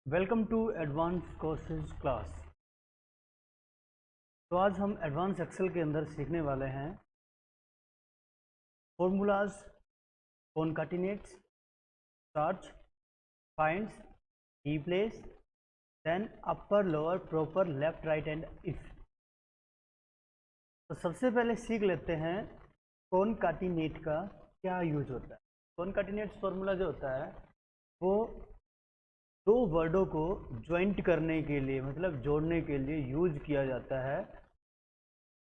Welcome to advance courses class. तो आज हम एडवांस एक्सेल के अंदर सीखने वाले हैं formulas, concatenates, search, finds, replace, then upper lower proper left right and if. तो सबसे पहले सीख लेते हैं कॉनकाटिनेट का क्या यूज होता है। कॉनकाटिनेट्स फॉर्मूला जो होता है वो दो वर्डों को ज्वाइंट करने के लिए, मतलब जोड़ने के लिए यूज किया जाता है।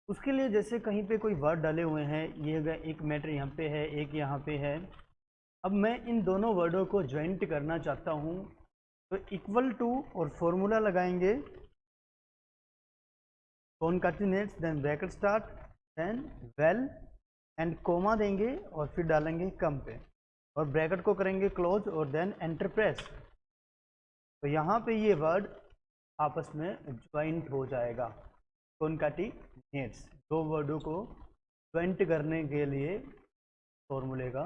उसके लिए जैसे कहीं पे कोई वर्ड डाले हुए हैं, ये एक मैटर यहाँ पे है, एक यहाँ पे है। अब मैं इन दोनों वर्डों को ज्वाइंट करना चाहता हूँ, तो इक्वल टू और फॉर्मूला लगाएंगे concatenates, then bracket start, then well and comma देंगे और फिर डालेंगे कम पे और ब्रैकेट को करेंगे क्लोज और देन एंटर प्रेस। तो यहाँ पे ये वर्ड आपस में ज्वाइंट हो जाएगा। कॉनकाटिनेट्स दो वर्डों को ज्वाइंट करने के लिए फॉर्मूले का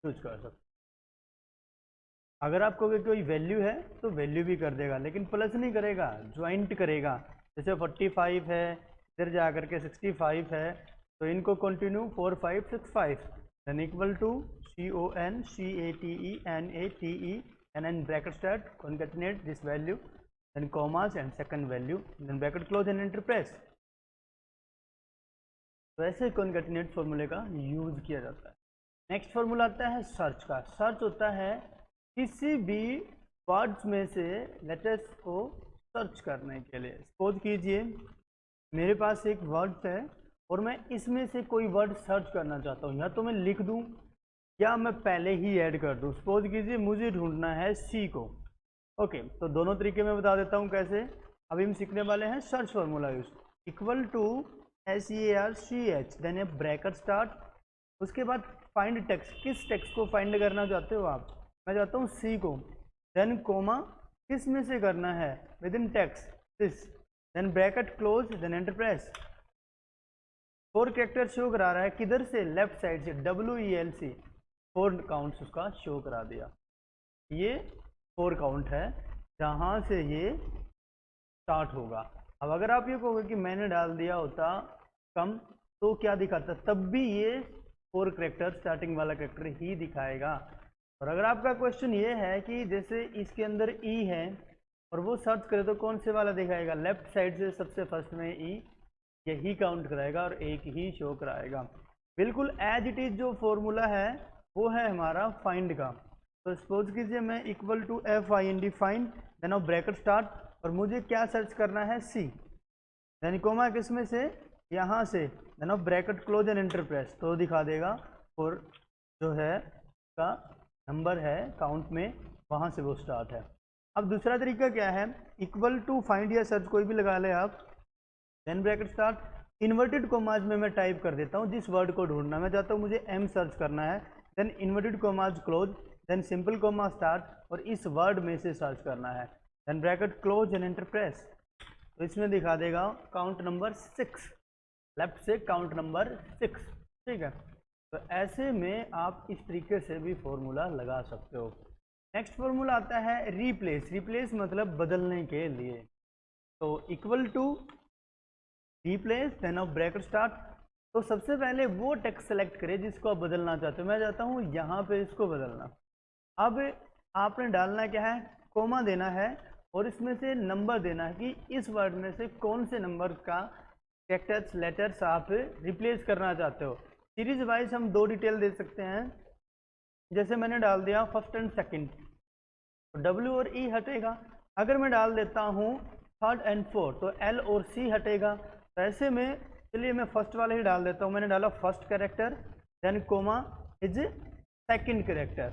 यूज कर सकते। अगर आपको कोई वैल्यू है तो वैल्यू भी कर देगा, लेकिन प्लस नहीं करेगा, ज्वाइंट करेगा। जैसे 45 है, इधर जा करके 65 है, तो इनको continue 4 5 6 5 then equal to CONCATENATE and then bracket start, concatenate this value, then commas and second value, then bracket close and enter press। तो ऐसे concatenate फॉर्मूले का यूज किया जाता है। नेक्स्ट फॉर्मूला आता है सर्च का। सर्च होता है किसी भी वर्ड्स में से लेटर्स को सर्च करने के लिए। सपोज कीजिए मेरे पास एक वर्ड है और मैं इसमें से कोई वर्ड सर्च करना चाहता हूँ, या तो मैं लिख दूँ या मैं पहले ही ऐड कर दूँ। सपोज कीजिए मुझे ढूंढना है सी को। ओके, तो दोनों तरीके में बता देता हूँ कैसे। अभी हम सीखने वाले हैं search formula use. Equal to SEARCH then a bracket start, उसके बाद फाइंड टेक्स्ट। किस टेक्स्ट को फाइंड करना चाहते हो आप? मैं चाहता हूँ सी को। देन कोमा, किस में से करना है? Within text this, then bracket close, then enter press. 4 character show करा रहा है, किधर से? लेफ्ट साइड से, WELC 4 काउंट्स उसका शो करा दिया। ये 4 काउंट है जहाँ से ये स्टार्ट होगा। अब अगर आप ये कहोगे कि मैंने डाल दिया होता कम तो क्या दिखाता, तब भी ये 4 कैरेक्टर स्टार्टिंग वाला कैरेक्टर ही दिखाएगा। और अगर आपका क्वेश्चन ये है कि जैसे इसके अंदर ई है और वो सर्च करे तो कौन से वाला दिखाएगा? लेफ्ट साइड से सबसे फर्स्ट में ई, यही काउंट कराएगा और एक ही शो कराएगा। बिल्कुल एज इट इज जो फॉर्मूला है वो है हमारा फाइंड का। तो सपोज कीजिए मैं equal to FIND find, then of bracket start, और मुझे क्या सर्च करना है? सी, देन कोमा किस में से? यहाँ से, then of bracket close and enter press, तो दिखा देगा। और जो है का नंबर है काउंट में, वहाँ से वो स्टार्ट है। अब दूसरा तरीका क्या है? इक्वल टू फाइंड या सर्च कोई भी लगा ले आप, then bracket start. Inverted commas में मैं टाइप कर देता हूँ जिस वर्ड को ढूंढना मैं चाहता हूँ, मुझे M सर्च करना है, then inverted commas close, then simple comma start, और इस वर्ड में से सर्च करना है, then bracket close and enter press. तो इसमें दिखा देगा काउंट नंबर 6, लेफ्ट से काउंट नंबर 6। ठीक है, तो ऐसे में आप इस तरीके से भी फॉर्मूला लगा सकते हो। नेक्स्ट फॉर्मूला आता है रिप्लेस। रिप्लेस मतलब बदलने के लिए। तो equal to replace, then of bracket start. तो सबसे पहले वो टेक्स्ट सेलेक्ट करें जिसको आप बदलना चाहते हो। मैं चाहता हूँ यहाँ पे इसको बदलना। अब आपने डालना क्या है? कोमा देना है और इसमें से नंबर देना है कि इस वर्ड में से कौन से नंबर का कैरेक्टर्स लेटर्स आप रिप्लेस करना चाहते हो। सीरीज वाइज हम 2 डिटेल दे सकते हैं। जैसे मैंने डाल दिया फर्स्ट एंड सेकंड, तो W और E हटेगा। अगर मैं डाल देता हूँ थर्ड एंड फोर्थ, तो L और C हटेगा। तो ऐसे में चलिए मैं फर्स्ट वाला ही डाल देता हूँ। मैंने डाला first character, then comma is second character.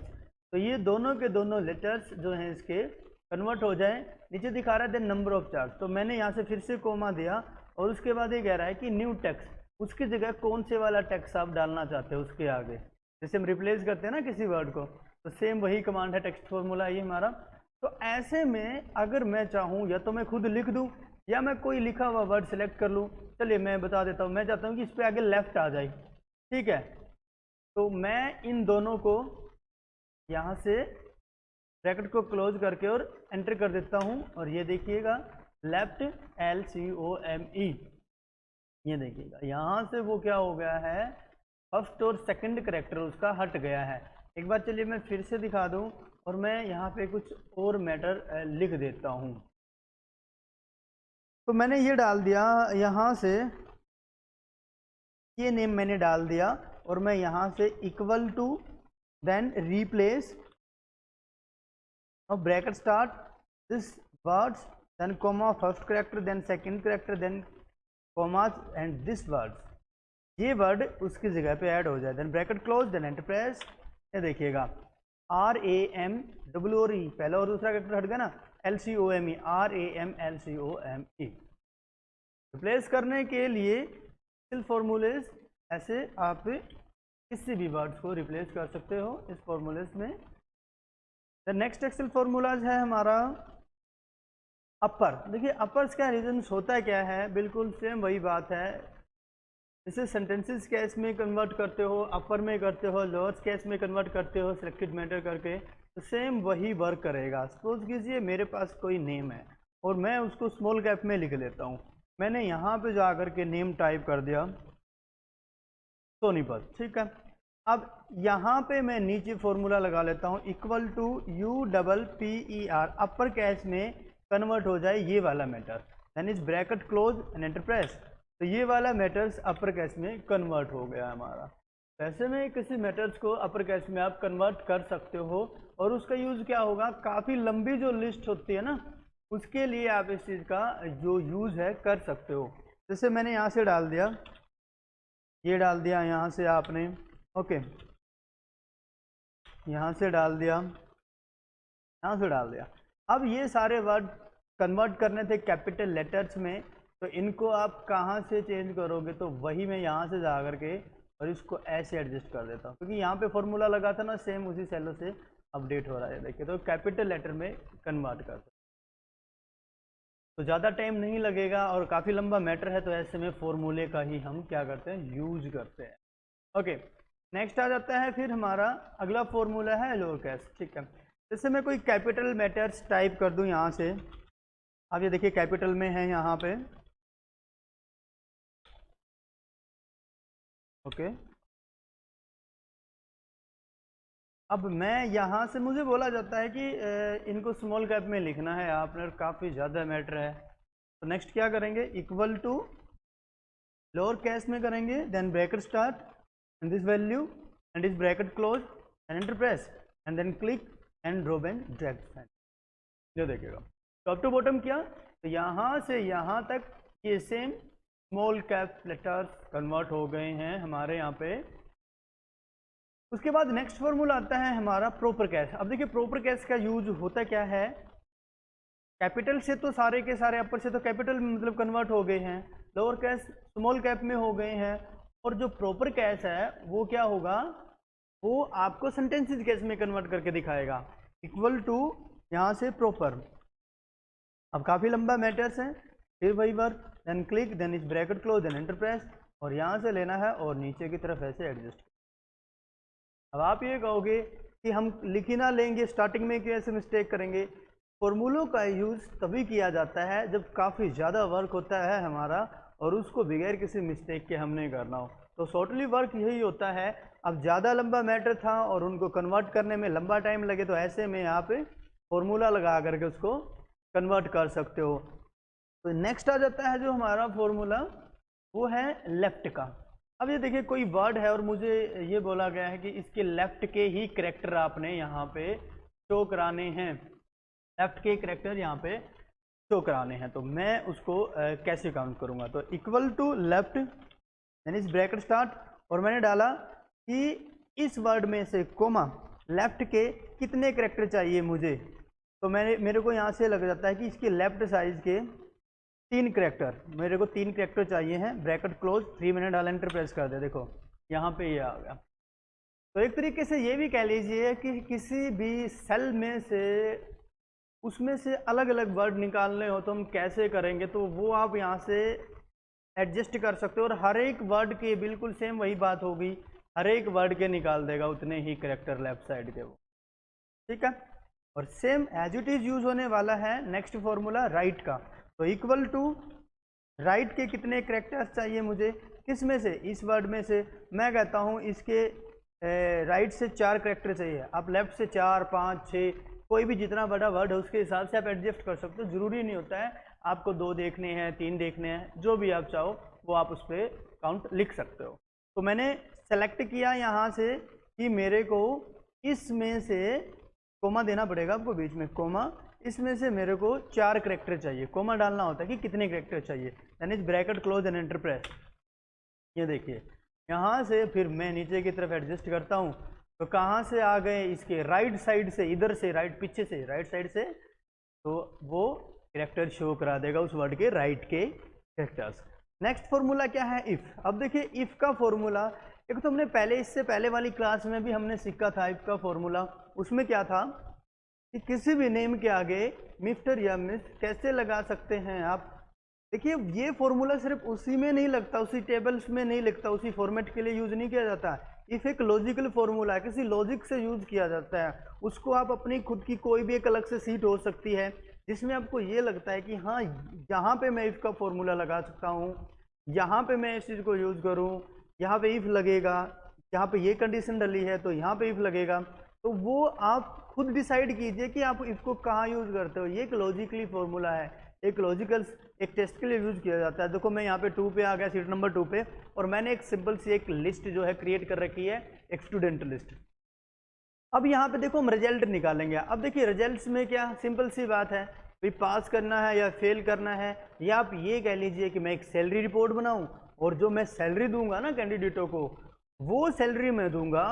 तो ये दोनों के दोनों लेटर्स जो हैं इसके कन्वर्ट हो जाए। नीचे दिखा रहा है देन नंबर ऑफ चार्ट, तो मैंने यहाँ से फिर से कोमा दिया और उसके बाद ये कह रहा है कि न्यू टेक्स्ट, उसकी जगह कौन से वाला टेक्स्ट आप डालना चाहते हो उसके आगे। जैसे हम रिप्लेस करते हैं ना किसी वर्ड को, तो सेम वही कमांड है, टेक्स्ट फॉर्मूला ये हमारा। तो ऐसे में अगर मैं चाहूँ या तो मैं खुद लिख दूँ या मैं कोई लिखा हुआ वर्ड सेलेक्ट कर लूँ। चलिए मैं बता देता हूँ, मैं चाहता हूँ कि इस पे आगे लेफ्ट आ जाए। ठीक है, तो मैं इन दोनों को यहाँ से ब्रैकेट को क्लोज करके और एंटर कर देता हूँ और ये देखिएगा लेफ्ट LCOME, ये देखिएगा यहाँ से वो क्या हो गया है, फर्स्ट और सेकंड करेक्टर उसका हट गया है। एक बार चलिए मैं फिर से दिखा दूँ और मैं यहाँ पे कुछ और मैटर लिख देता हूँ। तो मैंने ये डाल दिया यहाँ से, ये नेम मैंने डाल दिया और मैं यहाँ से इक्वल टू देन रिप्लेस और bracket start this words then comma first character then second character then commas and this words, ये वर्ड उसकी जगह पे ऐड हो जाए, then bracket close then enter press. ये देखिएगा RAMWRE पहला और दूसरा करेक्टर हट गया ना, LCOME RAMLCOME। रिप्लेस करने के लिए एक्सेल फॉर्मूलेज ऐसे आप किसी भी वर्ड्स को रिप्लेस कर सकते हो इस फॉर्मूलेज में। द नेक्स्ट एक्सेल फॉर्मूलाज है हमारा अपर। देखिए अपर्स का रीजन्स होता है क्या है, बिल्कुल सेम वही बात है, इसे सेंटेंसेस केस में कन्वर्ट करते हो, अपर में करते हो, लोअर केस में कन्वर्ट करते हो सिलेक्टेड मैटर करके, तो सेम वही वर्क करेगा। सपोज कीजिए मेरे पास कोई नेम है और मैं उसको स्मॉल कैप में लिख लेता हूँ। मैंने यहाँ पे जा कर के नेम टाइप कर दिया सोनीपत, ठीक है। अब यहाँ पे मैं नीचे फॉर्मूला लगा लेता हूँ equal to UPPER, upper catch में कन्वर्ट हो जाए ये वाला matter, then is bracket close and enter press. तो ये वाला मैटर्स अपर कैच में कन्वर्ट हो गया हमारा। वैसे में किसी मैटर्स को अपर कैच में आप कन्वर्ट कर सकते हो और उसका यूज़ क्या होगा, काफ़ी लंबी जो लिस्ट होती है ना उसके लिए आप इस चीज़ का जो यूज़ है कर सकते हो। जैसे मैंने यहाँ से डाल दिया, ये डाल दिया यहाँ से आपने, ओके, यहाँ से डाल दिया, यहाँ से डाल दिया। अब ये सारे वर्ड कन्वर्ट करने थे कैपिटल लेटर्स में, तो इनको आप कहाँ से चेंज करोगे, तो वही मैं यहाँ से जा कर के और इसको ऐसे एडजस्ट कर देता हूँ, क्योंकि यहाँ पे फॉर्मूला लगा था ना सेम उसी सेलों से अपडेट हो रहा है। देखिए तो कैपिटल लेटर में कन्वर्ट कर दो तो ज़्यादा टाइम नहीं लगेगा और काफ़ी लंबा मैटर है, तो ऐसे में फॉर्मूले का ही हम क्या करते हैं, यूज करते हैं। ओके, नेक्स्ट आ जाता है फिर हमारा अगला फॉर्मूला है लोअर केस, ठीक है। जैसे मैं कोई कैपिटल मैटर्स टाइप कर दूं यहाँ से, अब ये देखिए कैपिटल में है यहाँ पे, ओके। अब मैं यहाँ से, मुझे बोला जाता है कि इनको स्मॉल कैप में लिखना है आपने, काफ़ी ज़्यादा मैटर है, तो नेक्स्ट क्या करेंगे, इक्वल टू लोअर केस में करेंगे, then bracket start and this value and इस bracket close and enter press and then click and drop and drag. जो देखिएगा टॉप टू बॉटम किया, तो यहाँ से यहाँ तक ये same small cap letters convert हो गए हैं हमारे यहाँ पे। उसके बाद नेक्स्ट फॉर्मूला आता है हमारा प्रॉपर कैश। अब देखिए प्रॉपर कैश का यूज होता क्या है, कैपिटल से तो सारे के सारे अपर से तो कैपिटल में मतलब कन्वर्ट हो गए हैं, लोअर कैश स्मॉल कैप में हो गए हैं, और जो प्रॉपर कैश है वो क्या होगा, वो आपको सेंटेंसेस केस में कन्वर्ट करके दिखाएगा, इक्वल टू यहाँ से प्रॉपर। अब काफ़ी लंबा मैटर्स है, फिर वही वर्क, देन क्लिक, देन इस bracket close, then enter press, और यहाँ से लेना है और नीचे की तरफ ऐसे एडजस्ट। अब आप ये कहोगे कि हम लिख ही ना लेंगे, स्टार्टिंग में क्यों ऐसे मिस्टेक करेंगे। फॉर्मूलों का यूज़ तभी किया जाता है जब काफ़ी ज़्यादा वर्क होता है हमारा और उसको बगैर किसी मिस्टेक के हमने करना हो, तो शॉर्टली वर्क यही होता है। अब ज़्यादा लंबा मैटर था और उनको कन्वर्ट करने में लंबा टाइम लगे, तो ऐसे में यहाँ पे फॉर्मूला लगा करके उसको कन्वर्ट कर सकते हो। तो नेक्स्ट आ जाता है जो हमारा फॉर्मूला, वो है लेफ्ट का। अब ये देखिए कोई वर्ड है और मुझे ये बोला गया है कि इसके लेफ्ट के ही करेक्टर आपने यहाँ पे शो कराने हैं, लेफ्ट के करेक्टर यहाँ पे शो कराने हैं, तो मैं उसको कैसे काउंट करूँगा, तो इक्वल टू लेफ्ट यानी इस ब्रैकेट स्टार्ट, और मैंने डाला कि इस वर्ड में से कोमा लेफ्ट के कितने करेक्टर चाहिए मुझे, तो मेरे को यहाँ से लग जाता है कि इसके लेफ्ट साइज के 3 करेक्टर, मेरे को 3 करेक्टर चाहिए हैं, ब्रैकेट क्लोज 3 मैंने डाला, एंटर प्रेस कर दिया, देखो यहाँ पे ये आ गया। तो एक तरीके से ये भी कह लीजिए कि किसी भी सेल में से उसमें से अलग अलग वर्ड निकालने हो तो हम कैसे करेंगे, तो वो आप यहाँ से एडजस्ट कर सकते हो, और हर एक वर्ड के बिल्कुल सेम वही बात होगी, हर एक वर्ड के निकाल देगा उतने ही करेक्टर लेफ्ट साइड के वो, ठीक है। और same as it is use होने वाला है नेक्स्ट फॉर्मूला राइट का। तो इक्वल टू राइट के कितने कैरेक्टर्स चाहिए मुझे, किस में से, इस वर्ड में से। मैं कहता हूँ इसके राइट से 4 कैरेक्टर चाहिए, आप लेफ्ट से 4, 5, 6, कोई भी जितना बड़ा वर्ड है उसके हिसाब से आप एडजस्ट कर सकते हो। जरूरी नहीं होता है आपको 2 देखने हैं, 3 देखने हैं, जो भी आप चाहो वो आप उस पर काउंट लिख सकते हो। तो मैंने सेलेक्ट किया यहाँ से कि मेरे को इसमें से कोमा देना पड़ेगा आपको बीच में, कोमा, इसमें से मेरे को 4 कैरेक्टर चाहिए। कोमा डालना होता है कि कितने कैरेक्टर चाहिए, यानी bracket close and enter press. ये देखिए यहाँ से फिर मैं नीचे की तरफ एडजस्ट करता हूँ, तो कहाँ से आ गए, इसके राइट साइड से, इधर से राइट, पीछे से राइट साइड से, तो वो कैरेक्टर शो करा देगा उस वर्ड के राइट के कैरेक्टर्स। नेक्स्ट फॉर्मूला क्या है, इफ। अब देखिए इफ का फॉर्मूला, एक तो हमने पहले, इससे पहले वाली क्लास में भी हमने सीखा था इफ का फॉर्मूला। उसमें क्या था कि किसी भी नेम के आगे मिस्टर या मिस कैसे लगा सकते हैं आप। देखिए ये फॉर्मूला सिर्फ उसी में नहीं लगता, उसी टेबल्स में नहीं लगता, उसी फॉर्मेट के लिए यूज नहीं किया जाता। इफ एक लॉजिकल फॉर्मूला है, किसी लॉजिक से यूज किया जाता है। उसको आप अपनी खुद की कोई भी एक अलग से सीट हो सकती है जिसमें आपको ये लगता है कि हाँ यहाँ पे मैं इफ का फॉर्मूला लगा सकता हूँ, यहाँ पे मैं इस चीज़ को यूज करूँ, यहाँ पे इफ लगेगा, यहाँ पे ये कंडीशन डली है तो यहाँ पे इफ लगेगा। तो वो आप खुद डिसाइड कीजिए कि आप इफ को कहाँ यूज करते हो। ये एक लॉजिकली फॉर्मूला है, एक लॉजिकल एक टेस्ट के लिए यूज किया जाता है। देखो मैं यहाँ पे 2 पे आ गया, सीट नंबर 2 पे, और मैंने एक सिंपल सी एक लिस्ट जो है क्रिएट कर रखी है, एक स्टूडेंट लिस्ट। अब यहाँ पे देखो हम रिजल्ट निकालेंगे। अब देखिए रिजल्ट्स में क्या सिंपल सी बात है, भाई पास करना है या फेल करना है, या आप ये कह लीजिए कि मैं एक सैलरी रिपोर्ट बनाऊं और जो मैं सैलरी दूंगा ना कैंडिडेटों को, वो सैलरी मैं दूंगा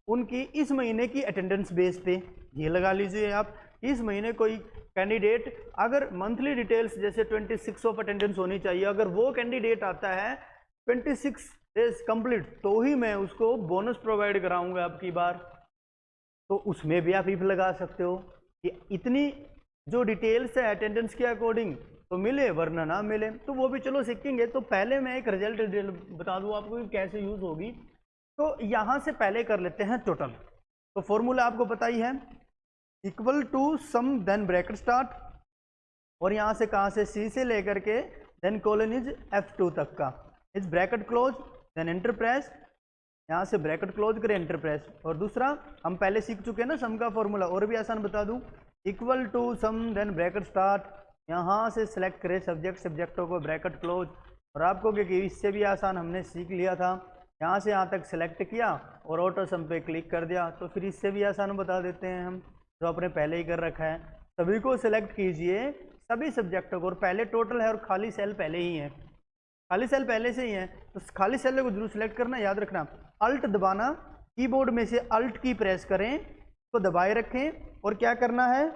उनकी इस महीने की अटेंडेंस बेस पे। ये लगा लीजिए आप, इस महीने कोई कैंडिडेट अगर मंथली डिटेल्स जैसे 26 ऑफ अटेंडेंस होनी चाहिए, अगर वो कैंडिडेट आता है 26 डेज कंप्लीट, तो ही मैं उसको बोनस प्रोवाइड कराऊंगा आपकी बार। तो उसमें भी आप इफ लगा सकते हो कि इतनी जो डिटेल्स है अटेंडेंस के अकॉर्डिंग तो मिले, वरना ना मिले, तो वो भी चलो सीखेंगे। तो पहले मैं एक रिजल्ट बता दूं आपको कि कैसे यूज होगी। तो यहाँ से पहले कर लेते हैं टोटल। तो फॉर्मूला आपको पता ही है, equal to sum then bracket start, और यहाँ से कहाँ से, सी से लेकर के देन कोलन इज F2 तक का, is bracket close then enter press, यहाँ से ब्रैकेट क्लोज करें एंटर प्रेस। और दूसरा हम पहले सीख चुके हैं ना सम का फॉर्मूला, और भी आसान बता दूं, equal to sum then bracket start, यहाँ से सेलेक्ट करें सब्जेक्ट, सब्जेक्टों को ब्रैकेट क्लोज। और आपको क्योंकि इससे भी आसान हमने सीख लिया था, यहाँ से यहाँ तक सेलेक्ट किया और ऑटो सम पे क्लिक कर दिया, तो फिर इससे भी आसान बता देते हैं हम, जो आपने पहले ही कर रखा है। सभी को सिलेक्ट कीजिए, सभी सब्जेक्टों को, और पहले टोटल है और खाली सेल पहले ही है, खाली सेल पहले से ही है, तो खाली सेल को जरूर सिलेक्ट करना, याद रखना। अल्ट दबाना, कीबोर्ड में से अल्ट की प्रेस करें, तो दबाए रखें, और क्या करना है,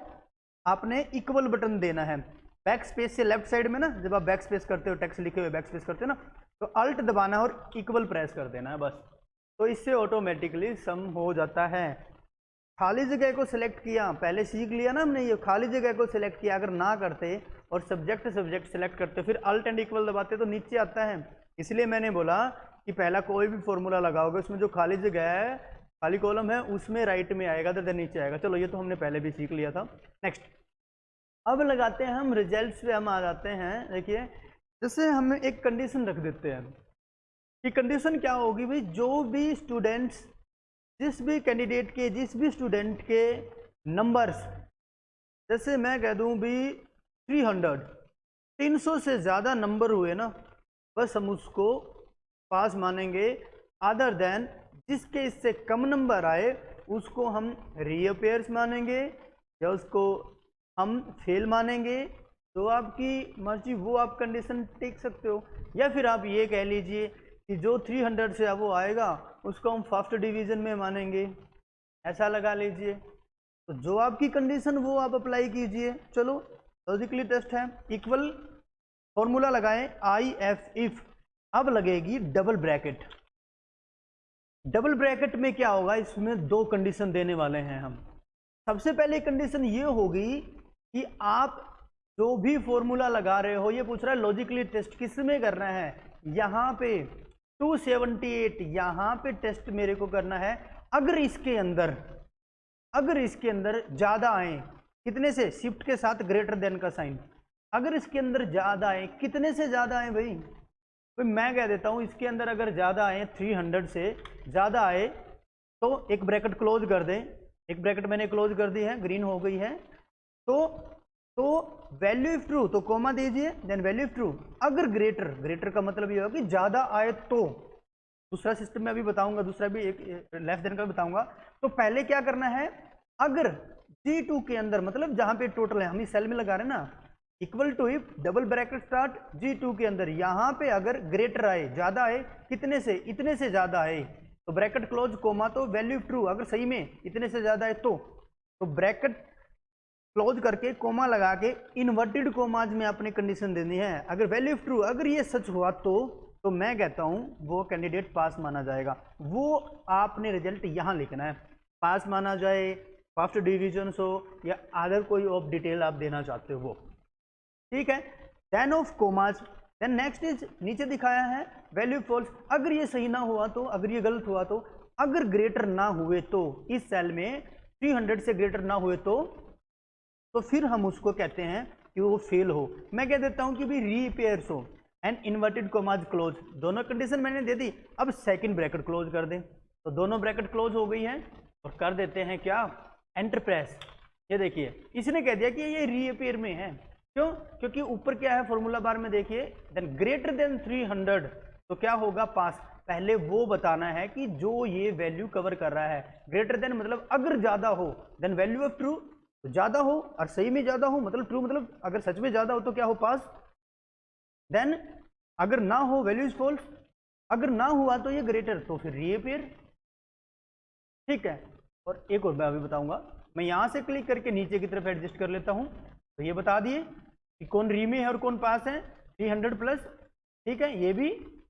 आपने इक्वल बटन देना है। बैक स्पेस से लेफ्ट साइड में ना, जब आप बैक स्पेस करते हो, टेक्स्ट लिखे हुए बैक स्पेस करते हो ना, तो अल्ट दबाना है और इक्वल प्रेस कर देना है बस। तो इससे ऑटोमेटिकली सम हो जाता है। खाली जगह को सिलेक्ट किया, पहले सीख लिया ना हमने, ये खाली जगह को सिलेक्ट किया, अगर ना करते और सब्जेक्ट सेलेक्ट करते फिर अल्ट एंड इक्वल दबाते तो नीचे आता है। इसलिए मैंने बोला कि पहला कोई भी फॉर्मूला लगाओगे उसमें जो खाली जगह है, खाली कॉलम है, उसमें राइट में आएगा तो नीचे आएगा। चलो ये तो हमने पहले भी सीख लिया था। नेक्स्ट अब लगाते हैं हम रिजल्ट्स पे, हम आ जाते हैं। देखिए जैसे हम एक कंडीशन रख देते हैं कि कंडीशन क्या होगी भाई, जो भी स्टूडेंट्स, जिस भी कैंडिडेट के, जिस भी स्टूडेंट के नंबर्स, जैसे मैं कह दूं भी 300 से ज़्यादा नंबर हुए ना, बस हम उसको पास मानेंगे। अदर देन जिसके इससे कम नंबर आए उसको हम रीअपेयर्स मानेंगे या उसको हम फेल मानेंगे। तो आपकी मर्जी, वो आप कंडीशन टेक सकते हो। या फिर आप ये कह लीजिए कि जो 300 से वो आएगा उसको हम फर्स्ट डिवीज़न में मानेंगे, ऐसा लगा लीजिए। तो जो आपकी कंडीशन वो आप अप्लाई कीजिए। चलो लॉजिकली टेस्ट है, इक्वल फॉर्मूला लगाएं IF इफ, अब लगेगी डबल ब्रैकेट। डबल ब्रैकेट में क्या होगा, इसमें 2 कंडीशन देने वाले हैं हम। सबसे पहले कंडीशन ये होगी कि आप जो भी फॉर्मूला लगा रहे हो, ये पूछ रहा है लॉजिकली टेस्ट किस में करना है, यहाँ पे 278 यहाँ पे टेस्ट मेरे को करना है। अगर इसके अंदर ज़्यादा आए कितने से, शिफ्ट के साथ ग्रेटर देन का साइन। अगर इसके अंदर ज्यादा आए, कितने से ज्यादा आए भाई, तो मैं कह देता हूं इसके अंदर अगर ज्यादा आए 300 से ज्यादा आए तो एक ब्रैकेट क्लोज कर दें, एक ब्रैकेट मैंने क्लोज कर दी है, ग्रीन हो गई है। तो वैल्यू इफ ट्रू तो कोमा दीजिए, देन वैल्यू इफ ट्रू। अगर ग्रेटर, ग्रेटर का मतलब ये होगा कि ज्यादा आए तो, दूसरा सिस्टम में अभी बताऊंगा, दूसरा भी एक लेफ्ट देन का बताऊंगा। तो पहले क्या करना है, अगर G2 के अंदर, मतलब जहां पे टोटल है, हम इस सेल में लगा रहे हैं ना, equal to if double bracket start G2 के अंदर, यहां पे अगर ग्रेटर आए, ज्यादा आए, कितने से, इतने से ज्यादा आए, तो ब्रैकेट क्लोज कोमा, तो वैल्यू ट्रू। अगर सही में इतने से ज्यादा है तो ब्रैकेट क्लोज करके कोमा लगा के इन्वर्टेड कोमाज में आपने कंडीशन देनी है। अगर वैल्यू ट्रू, अगर ये सच हुआ तो मैं कहता हूं वो कैंडिडेट पास माना जाएगा। वो आपने रिजल्ट यहां लिखना है, पास माना जाए, फर्स्ट डिविजन हो या अदर कोई ऑफ डिटेल आप देना चाहते हो वो, ठीक है। Then of commas, then next is नीचे दिखाया है वैल्यू फॉल्स। अगर ये सही ना हुआ तो, अगर ये गलत हुआ तो, अगर ग्रेटर ना हुए तो, इस सेल में 300 से ग्रेटर ना हुए तो फिर हम उसको कहते हैं कि वो फेल हो। मैं कह देता हूं कि भी रीपेयर्स हो एंड इन्वर्टेड कोमाज क्लोज, दोनों कंडीशन मैंने दे दी। अब सेकंड ब्रैकेट क्लोज कर दें, तो दोनों ब्रैकेट क्लोज हो गई है और कर देते हैं क्या, एंटर प्रेस। ये देखिए इसने कह दिया कि ये रीअपीयर में है, क्यों, क्योंकि ऊपर क्या है फॉर्मूला बार में देखिए, देन ग्रेटर देन 300 तो क्या होगा, पास। पहले वो बताना है कि जो ये वैल्यू कवर कर रहा है, ग्रेटर देन मतलब अगर ज्यादा हो, देन वैल्यू ऑफ ट्रू, तो ज्यादा हो और सही में ज्यादा हो मतलब ट्रू, मतलब अगर सच में ज्यादा हो तो क्या हो, पास। देन अगर ना हो वैल्यू इज फॉल्स, अगर ना हुआ तो ये ग्रेटर, तो फिर रीअपीयर, ठीक है। और एक और मैं अभी बताऊंगा, मैं यहां से क्लिक करके नीचे की तरफ एडजस्ट कर लेता हूं, तो ये बता दिए कि कौन री में है और कौन पास है, 300 प्लस, ठीक है।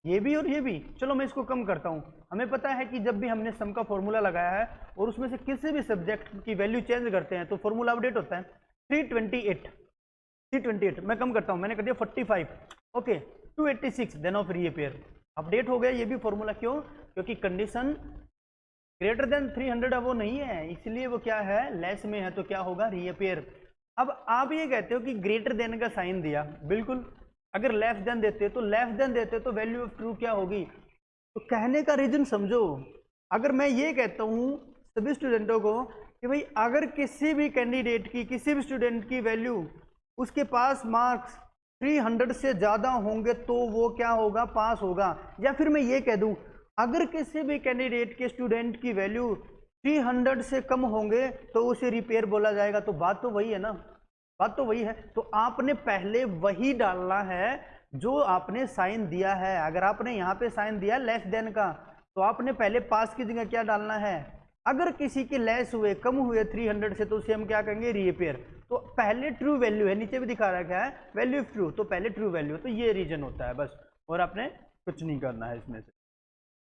ये भी और ये भी। चलो मैं इसको कम करता हूं। हमें पता है कि जब भी हमने सम का फॉर्मूला लगाया है और उसमें से किसी भी सब्जेक्ट की वैल्यू चेंज करते हैं तो फॉर्मूला अपडेट होता है। 328 मैं कम करता हूं, मैंने कर दिया 45, okay 286, then of reappear update हो गया ये भी फॉर्मूला। क्यों, क्योंकि कंडीशन ग्रेटर देन 300 अब वो नहीं है, इसलिए वो क्या है, लेस में है, तो क्या होगा, रीअपीयर। अब आप ये कहते हो कि ग्रेटर देन का साइन दिया, बिल्कुल, अगर लेस देन देते तो वैल्यू ऑफ ट्रू क्या होगी। तो कहने का रीजन समझो, अगर मैं ये कहता हूं सभी स्टूडेंटों को कि भाई अगर किसी भी कैंडिडेट की, किसी भी स्टूडेंट की वैल्यू, उसके पास मार्क्स 300 से ज्यादा होंगे तो वो क्या होगा, पास होगा। या फिर मैं ये कह दूं अगर किसी भी कैंडिडेट के स्टूडेंट की वैल्यू 300 से कम होंगे तो उसे रिपेयर बोला जाएगा। तो बात तो वही है ना, बात तो वही है। तो आपने पहले वही डालना है जो आपने साइन दिया है। अगर आपने यहाँ पे साइन दिया लेस देन का, तो आपने पहले पास की जगह क्या डालना है, अगर किसी के लेस हुए, कम हुए 300 से, तो उसे हम क्या कहेंगे, रीअपीयर। तो पहले ट्रू वैल्यू है, नीचे भी दिखा रखा है वैल्यू ऑफ ट्रू, तो पहले ट्रू वैल्यू, तो ये रीजन होता है बस, और आपने कुछ नहीं करना है इसमें से।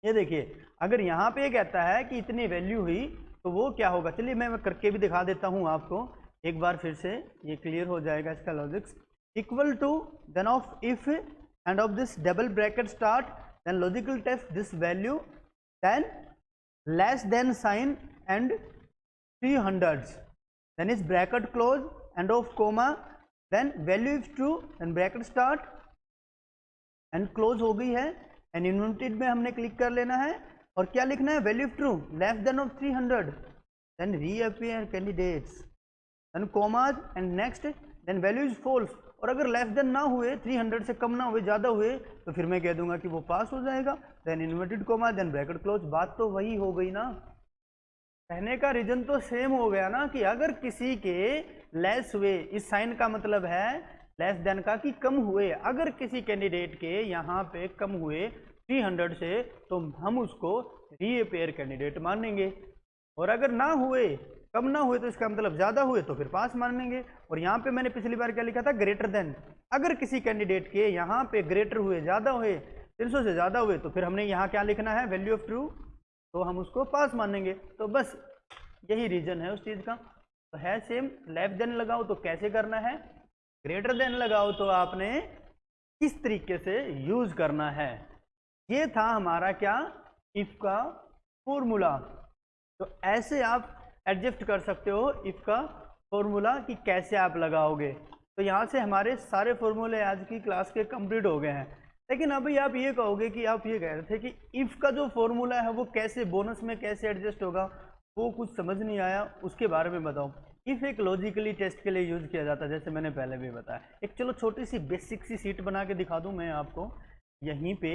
ये देखिए अगर यहाँ पे कहता है कि इतनी वैल्यू हुई तो वो क्या होगा, चलिए मैं करके भी दिखा देता हूँ आपको एक बार, फिर से ये क्लियर हो जाएगा इसका logics. Equal to, then of if and of this double bracket start, then logical test this value, then less than sign and 300, then is bracket close and of comma, then value is true, then bracket start and close हो गई है, and inverted में हमने click कर लेना है और क्या लिखना है, value true less than of 300, then reappear candidates, then commas and next, then value is false. और अगर लेस देन ना हुए, 300 से कम ना हुए, ज्यादा हुए, तो फिर मैं कह दूंगा कि वो पास हो जाएगा, then inverted comma, then bracket close. बात तो वही हो गई ना, कहने का रीजन तो सेम हो गया ना, कि अगर किसी के लेस हुए, इस साइन का मतलब है लेस देन का कि कम हुए, अगर किसी कैंडिडेट के यहाँ पे कम हुए 300 से, तो हम उसको रीअपीयर कैंडिडेट मानेंगे। और अगर ना हुए, कम ना हुए, तो इसका मतलब ज्यादा हुए, तो फिर पास मानेंगे। और यहाँ पे मैंने पिछली बार क्या लिखा था, ग्रेटर देन, अगर किसी कैंडिडेट के यहाँ पे ग्रेटर हुए, ज्यादा हुए, 300 से ज्यादा हुए, तो फिर हमने यहाँ क्या लिखना है, वैल्यू ऑफ ट्रू, तो हम उसको पास मानेंगे। तो बस यही रीजन है उस चीज का। तो है सेम, लेस देन लगाओ तो कैसे करना है, ग्रेटर देन लगाओ तो आपने किस तरीके से यूज करना है। ये था हमारा क्या, इफ का फॉर्मूला। तो ऐसे आप एडजस्ट कर सकते हो इफ का फॉर्मूला कि कैसे आप लगाओगे। तो यहाँ से हमारे सारे फॉर्मूले आज की क्लास के कंप्लीट हो गए हैं। लेकिन अभी आप ये कहोगे कि आप ये कह रहे थे कि इफ़ का जो फॉर्मूला है वो कैसे बोनस में कैसे एडजस्ट होगा, वो कुछ समझ नहीं आया, उसके बारे में बताओ। इफ़ एक लॉजिकली टेस्ट के लिए यूज़ किया जाता है, जैसे मैंने पहले भी बताया। एक चलो छोटी सी बेसिक सी सीट बना के दिखा दूँ मैं आपको यहीं पे।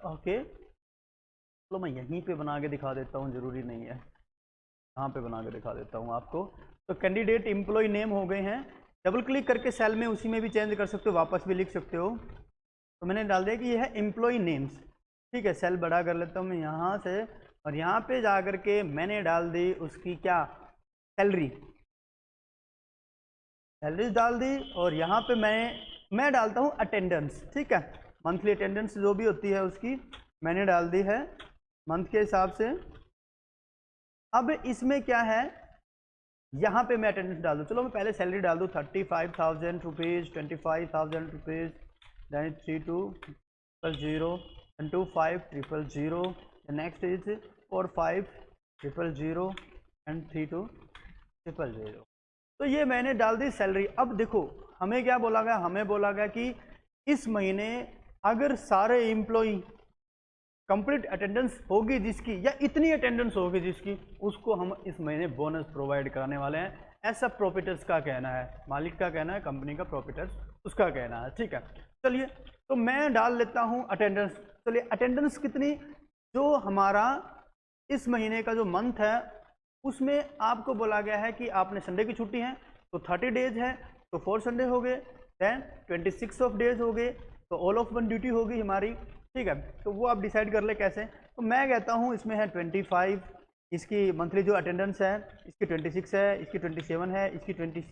ओके, चलो मैं यहीं पे बना के दिखा देता हूँ, ज़रूरी नहीं है, यहाँ पे बना के दिखा देता हूँ आपको। तो कैंडिडेट एम्प्लॉय नेम हो गए हैं, डबल क्लिक करके सेल में उसी में भी चेंज कर सकते हो, वापस भी लिख सकते हो। तो मैंने डाल दिया कि यह है एम्प्लॉय नेम्स, ठीक है। सेल बड़ा कर लेता हूँ मैं यहाँ से, और यहाँ पे जा कर के मैंने डाल दी उसकी क्या, सैलरी, सैलरीज डाल दी। और यहाँ पे मैं डालता हूँ अटेंडेंस, ठीक है। मंथली अटेंडेंस जो भी होती है उसकी मैंने डाल दी है मंथ के हिसाब से। अब इसमें क्या है, यहाँ पे मैं अटेंडेंस डाल दूँ। चलो मैं पहले सैलरी डाल दूँ 35,000 rupees, 25,000 rupees, then 3200 and 25,000, the next is 45,000 and 32,000। तो ये मैंने डाल दी सैलरी। अब देखो हमें क्या बोला गया, हमें बोला गया कि इस महीने अगर सारे एम्प्लॉई कंप्लीट अटेंडेंस होगी जिसकी, या इतनी अटेंडेंस होगी जिसकी, उसको हम इस महीने बोनस प्रोवाइड कराने वाले हैं। ऐसा प्रॉफिटर्स का कहना है, मालिक का कहना है, कंपनी का प्रॉफिटर्स उसका कहना है, ठीक है। चलिए तो मैं डाल लेता हूँ अटेंडेंस। चलिए अटेंडेंस कितनी, जो हमारा इस महीने का जो मंथ है उसमें आपको बोला गया है कि आपने संडे की छुट्टी है तो 30 डेज है तो 4 संडे हो गए, देन 26 ऑफ डेज हो गए, तो ऑल ऑफ 1 ड्यूटी होगी हमारी, ठीक है। तो वो आप डिसाइड कर ले कैसे। तो मैं कहता हूँ इसमें है 25, इसकी मंथली जो अटेंडेंस है इसकी 26 है, इसकी 27 है, इसकी 20,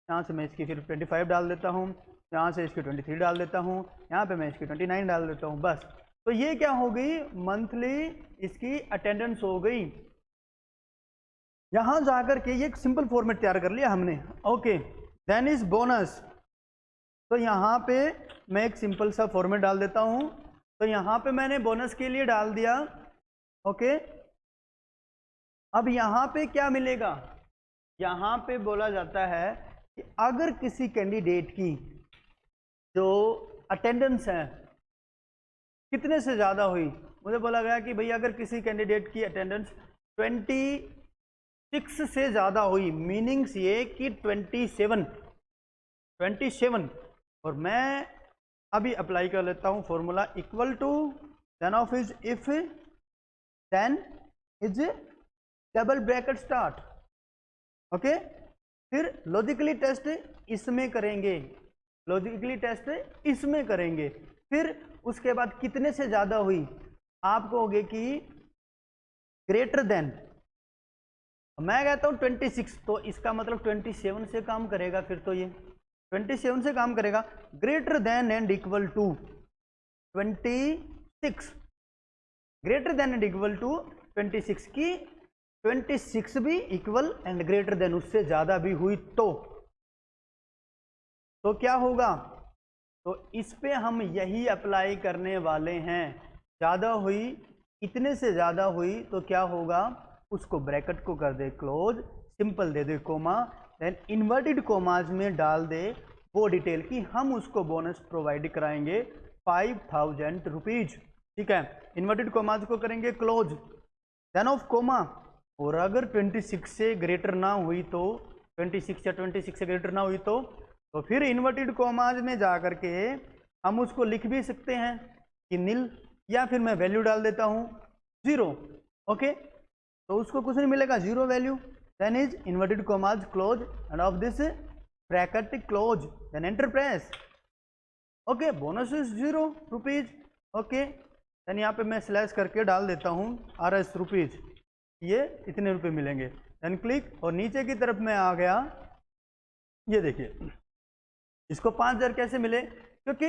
यहाँ से मैं इसकी फिर 25 डाल देता हूँ, यहाँ से इसकी 23 डाल देता हूँ, यहाँ पे मैं इसकी 29 डाल देता हूँ, बस। तो ये क्या हो गई, मंथली इसकी अटेंडेंस हो गई। यहाँ जाकर के ये एक सिंपल फॉर्मेट तैयार कर लिया हमने, ओके। देन इज बोनस, तो यहाँ पे मैं एक सिंपल सा फॉर्मेट डाल देता हूँ। तो यहाँ पे मैंने बोनस के लिए डाल दिया, ओके। अब यहाँ पे क्या मिलेगा, यहाँ पे बोला जाता है कि अगर किसी कैंडिडेट की जो अटेंडेंस है कितने से ज़्यादा हुई, मुझे बोला गया कि भैया अगर किसी कैंडिडेट की अटेंडेंस 26 से ज़्यादा हुई, मीनिंग्स ये कि 27, और मैं अभी अप्लाई कर लेता हूँ formula, equal to then of is if then is double bracket start, okay. फिर लॉजिकली टेस्ट इसमें करेंगे, लॉजिकली टेस्ट इसमें करेंगे, फिर उसके बाद कितने से ज़्यादा हुई, आप कहोगे कि ग्रेटर देन, मैं कहता हूँ 26, तो इसका मतलब 27 से काम करेगा, फिर तो ये 27 से काम करेगा। Greater than and equal to 26, greater than and equal to 26 की 26 भी इक्वल एंड ग्रेटर देन उससे ज़्यादा भी हुई तो क्या होगा, तो इस पे हम यही अप्लाई करने वाले हैं। ज़्यादा हुई, इतने से ज़्यादा हुई तो क्या होगा, उसको ब्रैकेट को कर दे क्लोज, सिंपल दे दे कोमा, देन इन्वर्टेड कोमाज में डाल दे वो डिटेल कि हम उसको बोनस प्रोवाइड कराएंगे 5,000 रुपीज, ठीक है। इन्वर्टेड कोमाज को करेंगे क्लोज, देन ऑफ कोमा, और अगर 26 से ग्रेटर ना हुई तो 26 या 26 से ग्रेटर ना हुई तो फिर इन्वर्टेड कोमाज में जा कर के हम उसको लिख भी सकते हैं कि नील, या फिर मैं वैल्यू डाल देता हूँ 0, ओके। तो उसको कुछ नहीं मिलेगा, 0 value, then is inverted commas close and of this bracket close, then enter press, okay. Bonus is 0 rupees, okay. Then यहाँ पे मैं स्लैश करके डाल देता हूँ RS रुपीज, ये इतने रुपए मिलेंगे, देन क्लिक, और नीचे की तरफ मैं आ गया। ये देखिए इसको 5,000 कैसे मिले, क्योंकि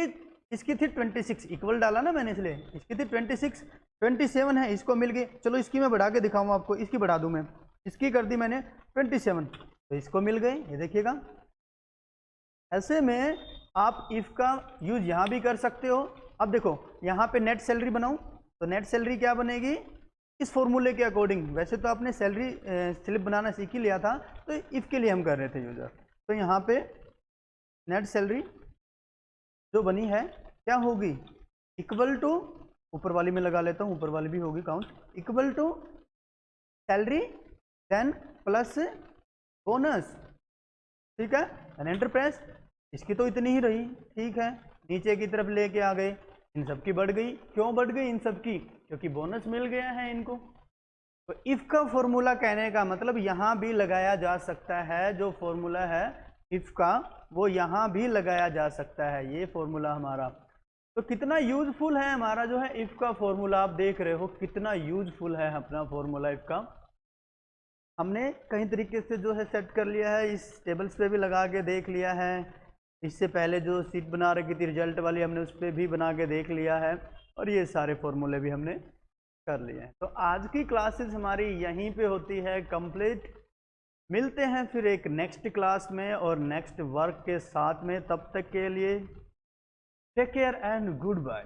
इसकी थी 26, इक्वल डाला ना मैंने, इसलिए इसकी थी 26, 27 है, इसको मिल गई। चलो इसकी मैं बढ़ा के दिखाऊँ आपको, इसकी बढ़ा दूँ मैं, इसकी कर दी मैंने 27, तो इसको मिल गई, ये देखिएगा। ऐसे में आप इफ़ का यूज यहाँ भी कर सकते हो। अब देखो यहाँ पे नेट सैलरी बनाऊँ तो नेट सैलरी क्या बनेगी, इस फॉर्मूले के अकॉर्डिंग, वैसे तो आपने सैलरी स्लिप बनाना सीख ही लिया था, तो इफ के लिए हम कर रहे थे यूजर। तो यहाँ पे नेट सैलरी जो बनी है क्या होगी, इक्वल टू, ऊपर वाली में लगा लेता हूँ, ऊपर वाली भी होगी count, equal to salary then plus bonus, ठीक है। एन एंटर प्रेस, इसकी तो इतनी ही रही, ठीक है, नीचे की तरफ लेके आ गए, इन सब की बढ़ गई, क्यों बढ़ गई इन सब की, क्योंकि बोनस मिल गया है इनको। तो इफ का फॉर्मूला कहने का मतलब यहां भी लगाया जा सकता है, जो फॉर्मूला है इफ का वो यहां भी लगाया जा सकता है, ये फॉर्मूला हमारा। तो कितना यूजफुल है हमारा जो है इफ का फॉर्मूला, आप देख रहे हो कितना यूजफुल है अपना फॉर्मूला इफ का। हमने कई तरीके से जो है सेट कर लिया है, इस टेबल्स पे भी लगा के देख लिया है, इससे पहले जो शीट बना रखी थी रिजल्ट वाली हमने उस पर भी बना के देख लिया है, और ये सारे फॉर्मूले भी हमने कर लिए हैं। तो आज की क्लासेस हमारी यहीं पे होती है कंप्लीट। मिलते हैं फिर एक नेक्स्ट क्लास में और नेक्स्ट वर्क के साथ में, तब तक के लिए take care and good bye.